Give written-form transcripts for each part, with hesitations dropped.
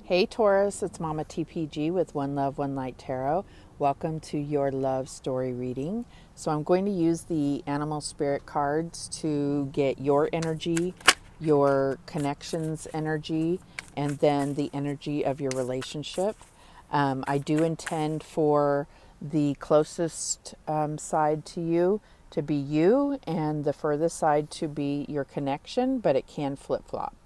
Hey Taurus, it's Mama TPG with One Love, One Light Tarot. Welcome to your love story reading. So I'm going to use the animal spirit cards to get your energy, your connections energy, and then the energy of your relationship. I do intend for the closest side to you to be you and the furthest side to be your connection, but it can flip-flop.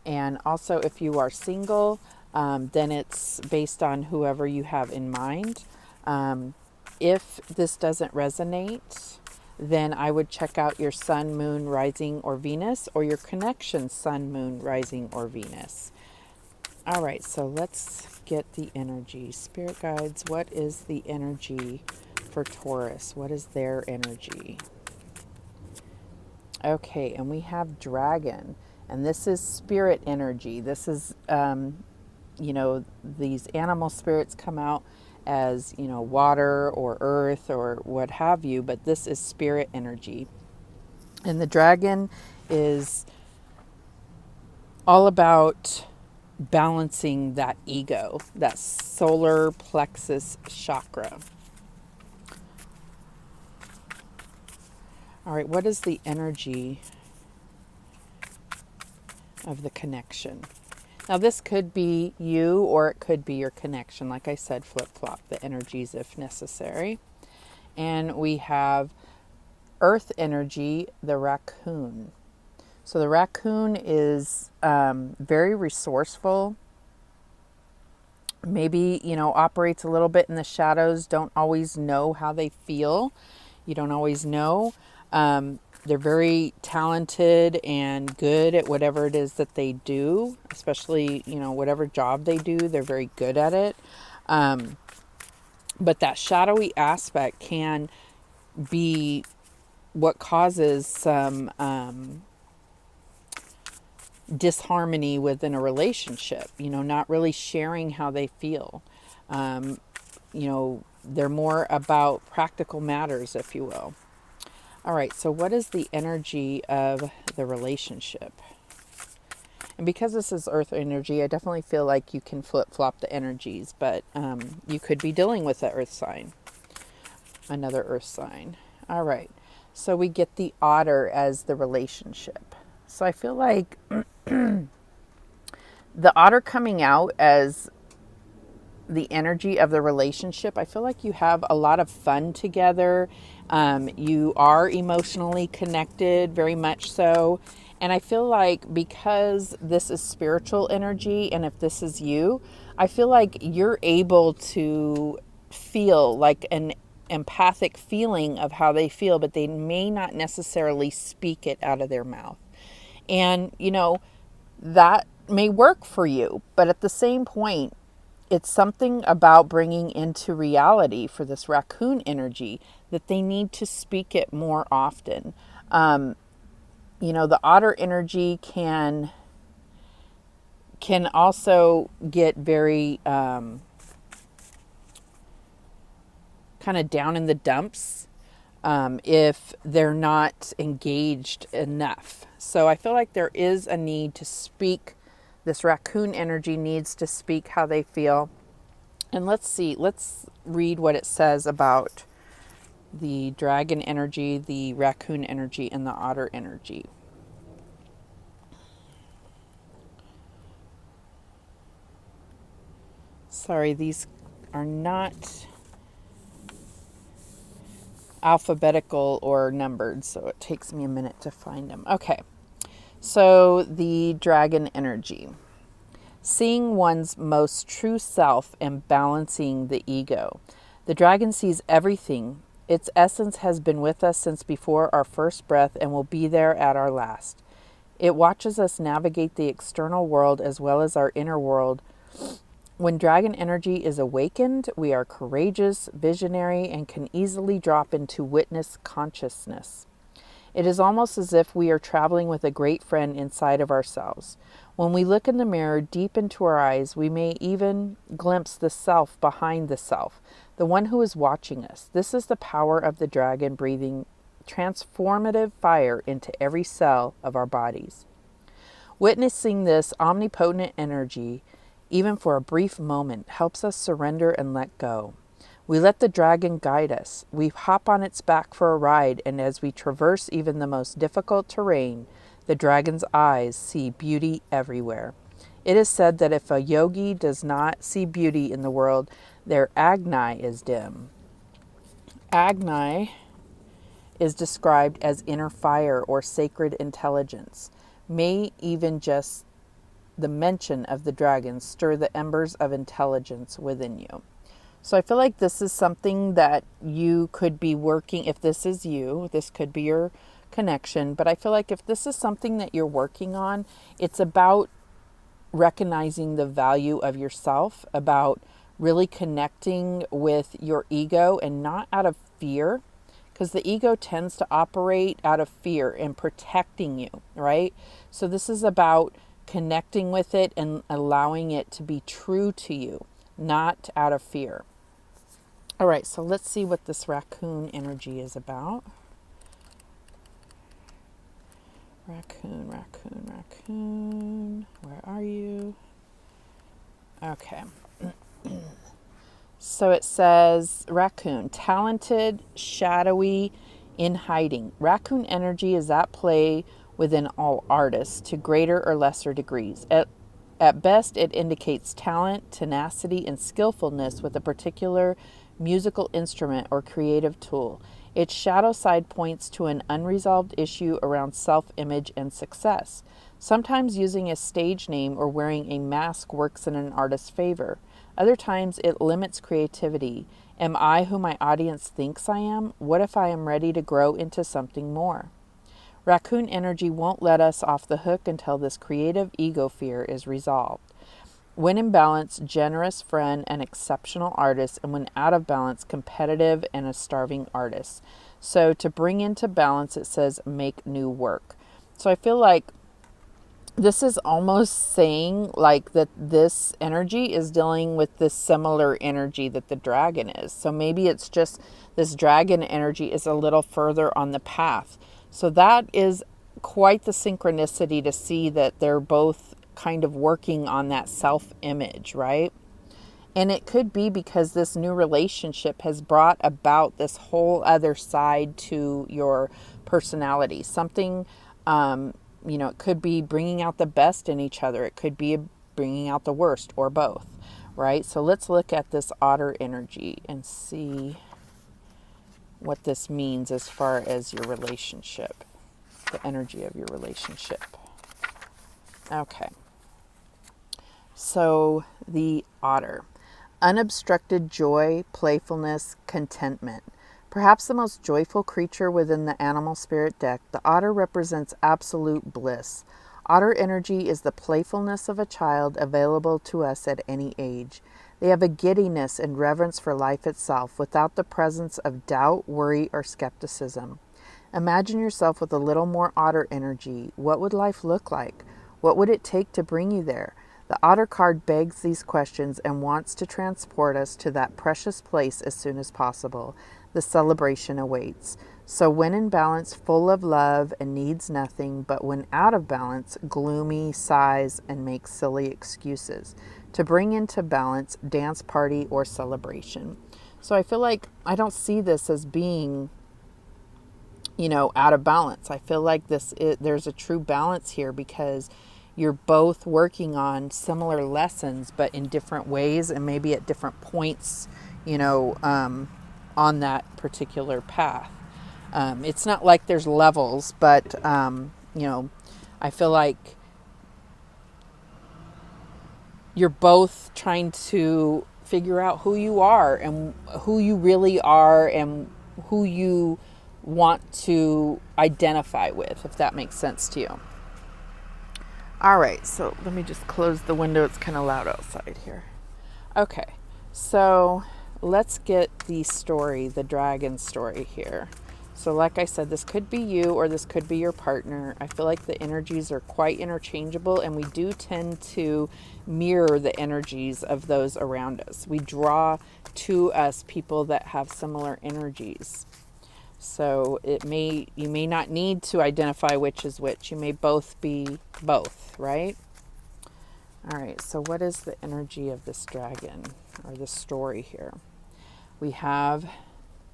And also, if you are single, then it's based on whoever you have in mind. If this doesn't resonate, then I would check out your sun, moon, rising, or Venus, or your connection sun, moon, rising, or Venus. All right, so let's get the energy. Spirit guides, what is the energy for Taurus? What is their energy? Okay, and we have dragon, and this is spirit energy. This is, these animal spirits come out as, water or earth or what have you, but this is spirit energy. And the dragon is all about balancing that ego, that solar plexus chakra. All right, what is the energy of the connection? Now, this could be you or it could be your connection. Like I said, flip-flop the energies if necessary. And we have earth energy, the raccoon. So the raccoon is very resourceful. Maybe, operates a little bit in the shadows, don't always know how they feel. You don't always know. They're very talented and good at whatever it is that they do, especially, whatever job they do, they're very good at it. But that shadowy aspect can be what causes some disharmony within a relationship, not really sharing how they feel. They're more about practical matters, if you will. All right, so what is the energy of the relationship? And because this is earth energy, I definitely feel like you can flip-flop the energies, but you could be dealing with an earth sign, another earth sign. All right, so we get the otter as the relationship. So I feel like the otter coming out as the energy of the relationship, I feel like you have a lot of fun together. You are emotionally connected, very much so. And I feel like because this is spiritual energy, and if this is you, I feel like you're able to feel like an empathic feeling of how they feel, but they may not necessarily speak it out of their mouth. And, that may work for you, but at the same point, it's something about bringing into reality for this raccoon energy that they need to speak it more often. The otter energy can also get very kind of down in the dumps if they're not engaged enough. So I feel like there is a need to speak. This raccoon energy needs to speak how they feel. And let's read what it says about the dragon energy, the raccoon energy, and the otter energy. Sorry, these are not alphabetical or numbered, so it takes me a minute to find them. Okay, so the dragon energy. Seeing one's most true self and balancing the ego. The dragon sees everything. Its essence has been with us since before our first breath and will be there at our last. It watches us navigate the external world as well as our inner world. When dragon energy is awakened, we are courageous, visionary, and can easily drop into witness consciousness. It is almost as if we are traveling with a great friend inside of ourselves. When we look in the mirror deep into our eyes, we may even glimpse the self behind the self, the one who is watching us. This is the power of the dragon breathing transformative fire into every cell of our bodies. Witnessing this omnipotent energy even for a brief moment, helps us surrender and let go. We let the dragon guide us. We hop on its back for a ride, and as we traverse even the most difficult terrain, the dragon's eyes see beauty everywhere. It is said that if a yogi does not see beauty in the world, their Agni is dim. Agni is described as inner fire or sacred intelligence. May even just the mention of the dragon stir the embers of intelligence within you. So I feel like this is something that you could be working, if this is you, this could be your connection, but I feel like if this is something that you're working on, it's about recognizing the value of yourself, about really connecting with your ego and not out of fear, because the ego tends to operate out of fear and protecting you, right? So this is about connecting with it and allowing it to be true to you, not out of fear. All right, so let's see what this raccoon energy is about. Raccoon, raccoon, raccoon. Where are you? Okay. So it says raccoon, talented, shadowy, in hiding. Raccoon energy is at play within all artists to greater or lesser degrees. At best, it indicates talent, tenacity, and skillfulness with a particular musical instrument or creative tool. Its shadow side points to an unresolved issue around self-image and success. Sometimes using a stage name or wearing a mask works in an artist's favor. Other times it limits creativity. Am I who my audience thinks I am? What if I am ready to grow into something more? Raccoon energy won't let us off the hook until this creative ego fear is resolved. When in balance, generous friend and exceptional artist, and when out of balance, competitive and a starving artist. So to bring into balance, it says make new work. So I feel like this is almost saying like that this energy is dealing with this similar energy that the dragon is. So maybe it's just this dragon energy is a little further on the path. So that is quite the synchronicity to see that they're both kind of working on that self-image, right? And it could be because this new relationship has brought about this whole other side to your personality. Something, it could be bringing out the best in each other. It could be bringing out the worst, or both, right? So let's look at this otter energy and see what this means as far as your relationship, the energy of your relationship. Okay. So the otter, unobstructed joy, playfulness, contentment. Perhaps the most joyful creature within the animal spirit deck, the otter represents absolute bliss. Otter energy is the playfulness of a child available to us at any age. They have a giddiness and reverence for life itself without the presence of doubt, worry, or skepticism. Imagine yourself with a little more otter energy. What would life look like? What would it take to bring you there? The otter card begs these questions and wants to transport us to that precious place as soon as possible. The celebration awaits. So when in balance, full of love and needs nothing, but when out of balance, gloomy, sighs, and makes silly excuses. To bring into balance, dance party or celebration. So I feel like I don't see this as being, out of balance. I feel like there's a true balance here because you're both working on similar lessons, but in different ways and maybe at different points, on that particular path. It's not like there's levels, but, I feel like you're both trying to figure out who you are and who you really are and who you want to identify with, if that makes sense to you. All right, so let me just close the window. It's kind of loud outside here. Okay, so let's get the story, the dragon story here. So like I said, this could be you or this could be your partner. I feel like the energies are quite interchangeable, and we do tend to mirror the energies of those around us. We draw to us people that have similar energies. So you may not need to identify which is which. You may both be both, right? All right, so what is the energy of this dragon or this story here? We have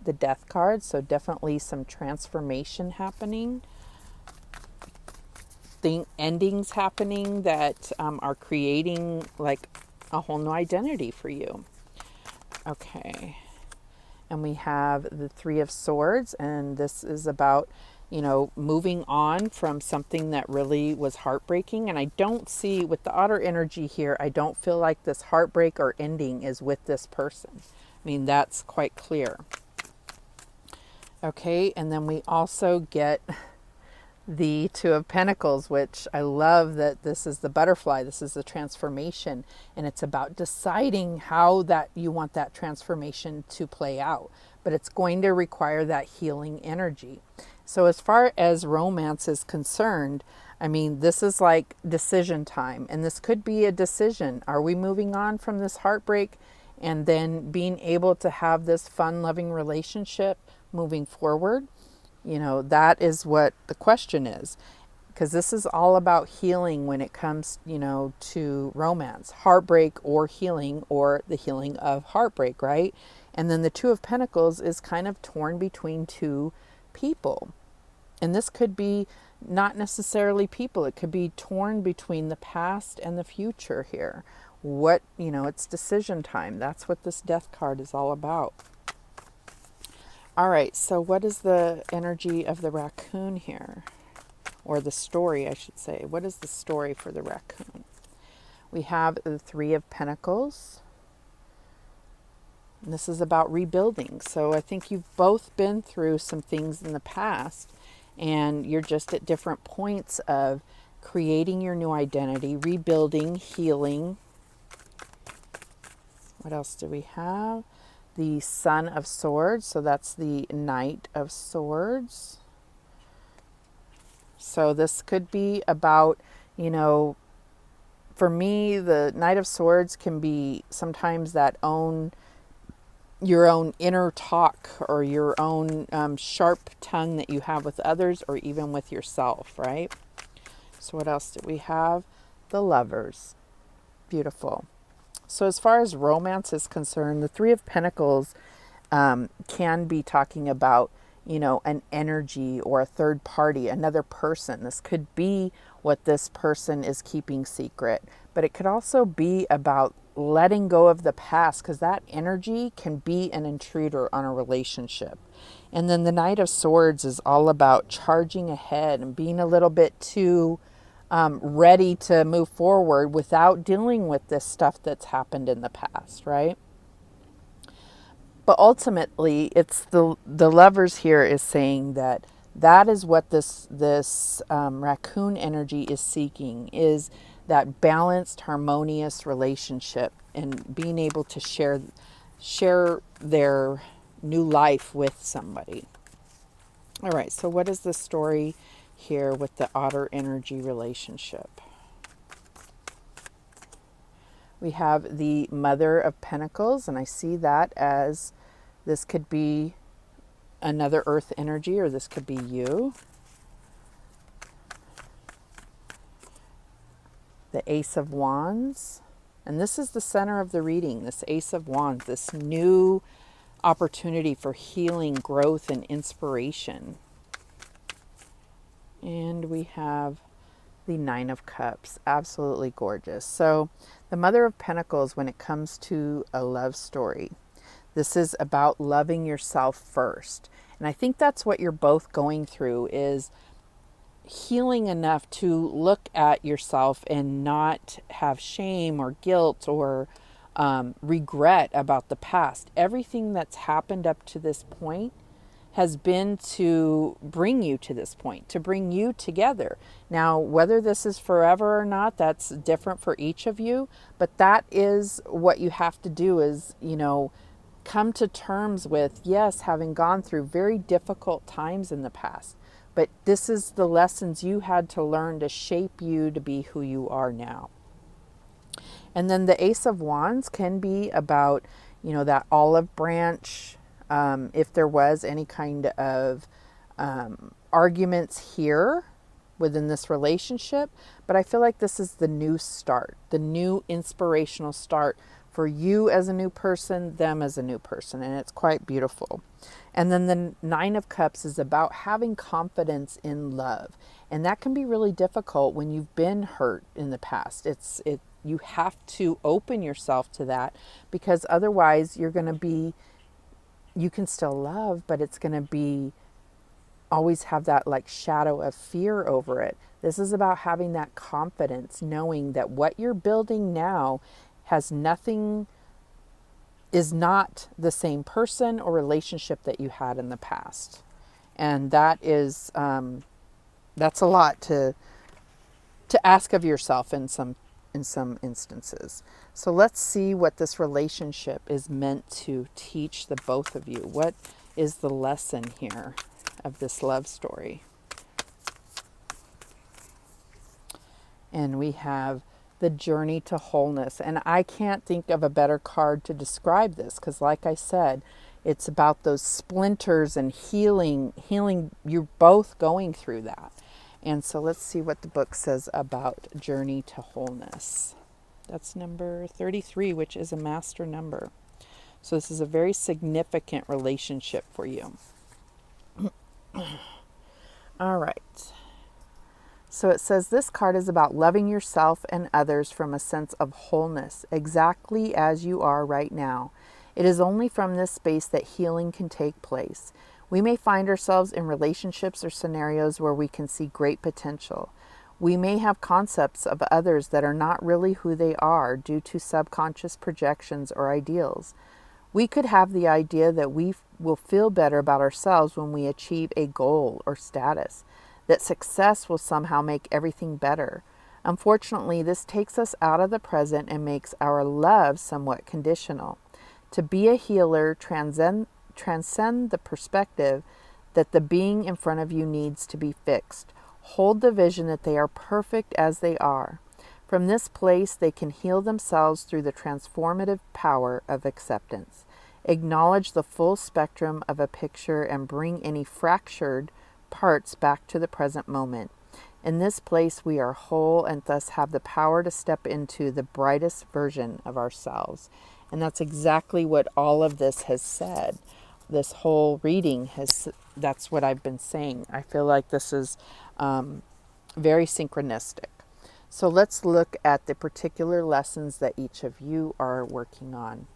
the death card, so definitely some transformation happening, endings happening that are creating like a whole new identity for you. Okay. And we have the Three of Swords, and this is about, moving on from something that really was heartbreaking. And I don't see, with the otter energy here, I don't feel like this heartbreak or ending is with this person. I mean, that's quite clear. Okay, and then we also get the Two of Pentacles, which I love that this is the butterfly. This is the transformation, and it's about deciding how that you want that transformation to play out. But it's going to require that healing energy. So as far as romance is concerned, I mean, this is like decision time, and this could be a decision. Are we moving on from this heartbreak and then being able to have this fun, loving relationship moving forward? That is what the question is, because this is all about healing when it comes, to romance, heartbreak or healing, or the healing of heartbreak, right? And then the Two of Pentacles is kind of torn between two people. And this could be not necessarily people. It could be torn between the past and the future here. It's decision time. That's what this death card is all about. All right, so what is the energy of the raccoon here? Or the story, I should say. What is the story for the raccoon? We have the Three of Pentacles. And this is about rebuilding. So I think you've both been through some things in the past, and you're just at different points of creating your new identity, rebuilding, healing. What else do we have? The Son of Swords, so that's the Knight of Swords. So this could be about, for me, the Knight of Swords can be sometimes your own inner talk, or your own sharp tongue that you have with others, or even with yourself, right? So what else do we have? The Lovers. Beautiful. So as far as romance is concerned, the Three of Pentacles can be talking about, an energy or a third party, another person. This could be what this person is keeping secret, but it could also be about letting go of the past, because that energy can be an intruder on a relationship. And then the Knight of Swords is all about charging ahead and being a little bit too ready to move forward without dealing with this stuff that's happened in the past, right? But ultimately, it's the Lovers here is saying that is what this raccoon energy is seeking, is that balanced, harmonious relationship, and being able to share their new life with somebody. All right, so what is the story here with the otter energy relationship? We have the Mother of Pentacles, and I see that as this could be another earth energy, or this could be you. The Ace of Wands, and this is the center of the reading, this Ace of Wands, this new opportunity for healing, growth, and inspiration. And we have the Nine of Cups. Absolutely gorgeous. So the Mother of Pentacles, when it comes to a love story, this is about loving yourself first. And I think that's what you're both going through, is healing enough to look at yourself and not have shame or guilt or regret about the past. Everything that's happened up to this point has been to bring you to this point, to bring you together. Now, whether this is forever or not, that's different for each of you, but that is what you have to do, is, come to terms with, yes, having gone through very difficult times in the past, but this is the lessons you had to learn to shape you to be who you are now. And then the Ace of Wands can be about, that olive branch. If there was any kind of arguments here, within this relationship, but I feel like this is the new start, the new inspirational start for you as a new person, them as a new person, and it's quite beautiful. And then the Nine of Cups is about having confidence in love, and that can be really difficult when you've been hurt in the past. You have to open yourself to that, because otherwise you're going to be, you can still love, but it's going to be always have that like shadow of fear over it. This is about having that confidence, knowing that what you're building now has nothing, is not the same person or relationship that you had in the past. And that is, that's a lot to ask of yourself in some instances. So let's see what this relationship is meant to teach the both of you. What is the lesson here of this love story? And we have the journey to wholeness. And I can't think of a better card to describe this, because like I said, it's about those splinters and healing. You're both going through that. And so let's see what the book says about journey to wholeness. That's number 33, which is a master number. So this is a very significant relationship for you. All right. So it says this card is about loving yourself and others from a sense of wholeness, exactly as you are right now. It is only from this space that healing can take place. We may find ourselves in relationships or scenarios where we can see great potential. We may have concepts of others that are not really who they are due to subconscious projections or ideals. We could have the idea that we will feel better about ourselves when we achieve a goal or status, that success will somehow make everything better. Unfortunately, this takes us out of the present and makes our love somewhat conditional. To be a healer, transcend the perspective that the being in front of you needs to be fixed. Hold the vision that they are perfect as they are. From this place, they can heal themselves through the transformative power of acceptance. Acknowledge the full spectrum of a picture and bring any fractured parts back to the present moment. In this place, we are whole and thus have the power to step into the brightest version of ourselves. And that's exactly what all of this has said. This whole reading that's what I've been saying. I feel like this is very synchronistic. So let's look at the particular lessons that each of you are working on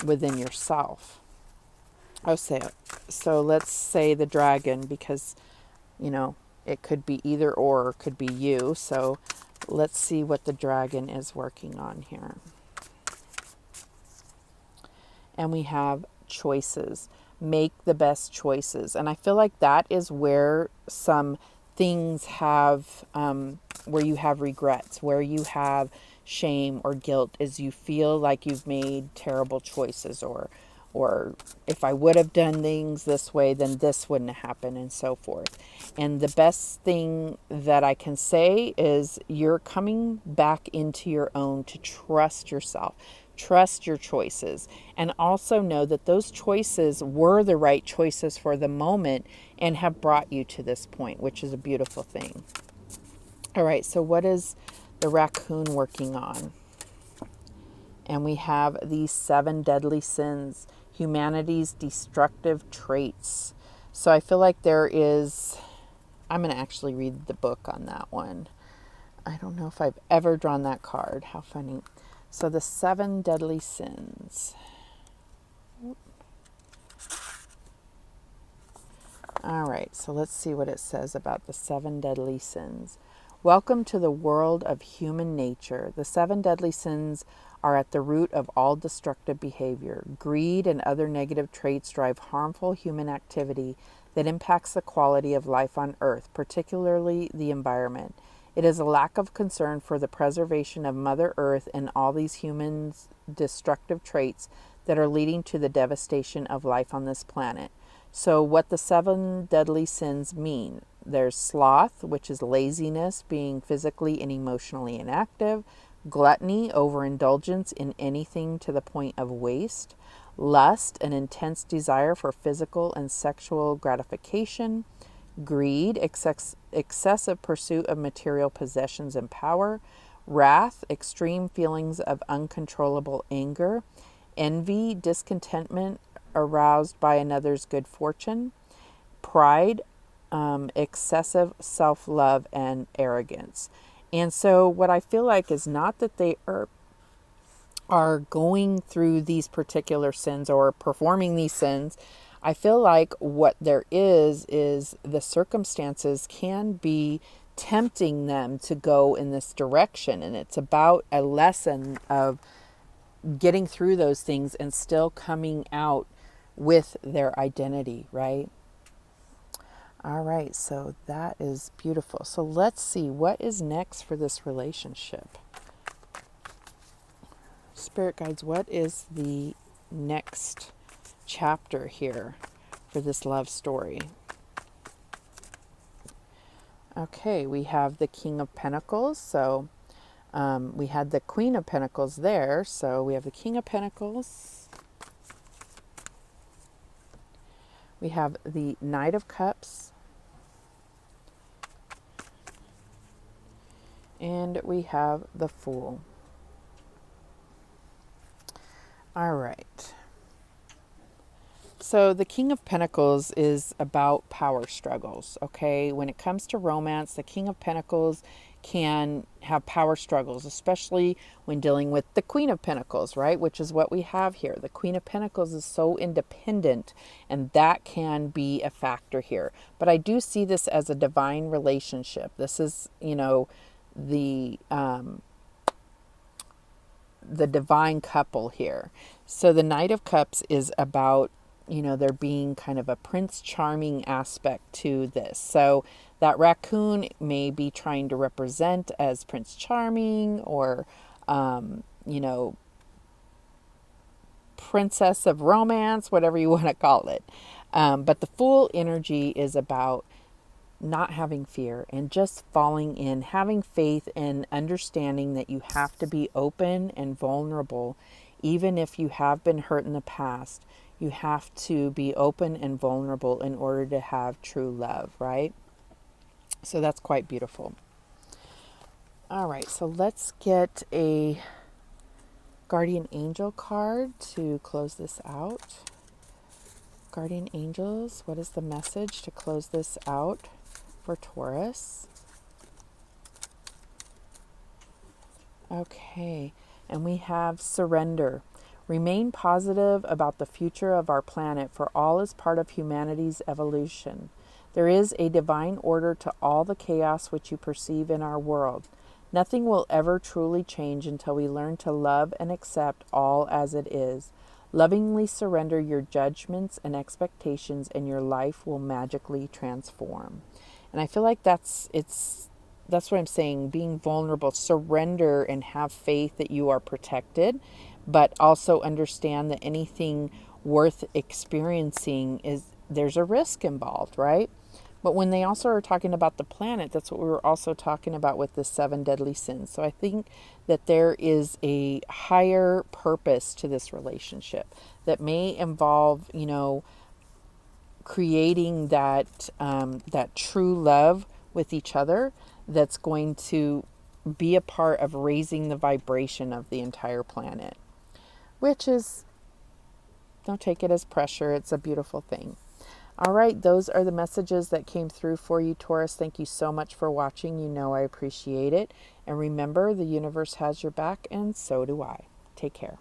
within yourself. So let's say the dragon, because, it could be either or it could be you. So let's see what the dragon is working on here. And we have choices. Make the best choices. And I feel like that is where some things have, where you have regrets, where you have shame or guilt, is you feel like you've made terrible choices, or if I would have done things this way, then this wouldn't have happened, and so forth. And the best thing that I can say is you're coming back into your own to trust yourself. Trust your choices, and also know that those choices were the right choices for the moment and have brought you to this point, which is a beautiful thing. All right, so what is the raccoon working on? And we have these 7 deadly sins, humanity's destructive traits. So I feel like I'm going to actually read the book on that one. I don't know if I've ever drawn that card. How funny. So the 7 deadly sins. All right, so let's see what it says about the 7 deadly sins. Welcome to the world of human nature. The 7 deadly sins are at the root of all destructive behavior. Greed and other negative traits drive harmful human activity that impacts the quality of life on Earth, particularly the environment. It is a lack of concern for the preservation of Mother Earth and all these humans' destructive traits that are leading to the devastation of life on this planet. So what the 7 deadly sins mean: there's sloth, which is laziness, being physically and emotionally inactive; gluttony, overindulgence in anything to the point of waste; lust, an intense desire for physical and sexual gratification; greed, excessive pursuit of material possessions and power, wrath, extreme feelings of uncontrollable anger, envy, discontentment aroused by another's good fortune, pride, excessive self-love, and arrogance. And so what I feel like is not that they are going through these particular sins or performing these sins. I feel like what there is the circumstances can be tempting them to go in this direction. And it's about a lesson of getting through those things and still coming out with their identity, right? All right, so that is beautiful. So let's see what is next for this relationship. Spirit guides, what is the next chapter here for this love story? Okay, we have the King of Pentacles. So we had the Queen of Pentacles there. So we have the King of Pentacles. We have the Knight of Cups. And we have the Fool. All right. So the King of Pentacles is about power struggles, okay? When it comes to romance, the King of Pentacles can have power struggles, especially when dealing with the Queen of Pentacles, right? Which is what we have here. The Queen of Pentacles is so independent, and that can be a factor here. But I do see this as a divine relationship. This is, the divine couple here. So the Knight of Cups is about, there being kind of a Prince Charming aspect to this. So that raccoon may be trying to represent as Prince Charming or, Princess of Romance, whatever you want to call it. But the Fool energy is about not having fear and just falling in, having faith and understanding that you have to be open and vulnerable. Even if you have been hurt in the past, you have to be open and vulnerable in order to have true love, right? So that's quite beautiful. All right, so let's get a guardian angel card to close this out. Guardian angels, what is the message to close this out for Taurus? Okay, and we have surrender. Remain positive about the future of our planet, for all is part of humanity's evolution. There is a divine order to all the chaos which you perceive in our world. Nothing will ever truly change until we learn to love and accept all as it is. Lovingly surrender your judgments and expectations, and your life will magically transform. And I feel like that's what I'm saying, being vulnerable, surrender and have faith that you are protected, but also understand that anything worth experiencing there's a risk involved, right? But when they also are talking about the planet, that's what we were also talking about with the 7 deadly sins. So I think that there is a higher purpose to this relationship that may involve, creating that true love with each other that's going to be a part of raising the vibration of the entire planet, which is, don't take it as pressure. It's a beautiful thing. All right, those are the messages that came through for you, Taurus. Thank you so much for watching. I appreciate it. And remember, the universe has your back, and so do I. Take care.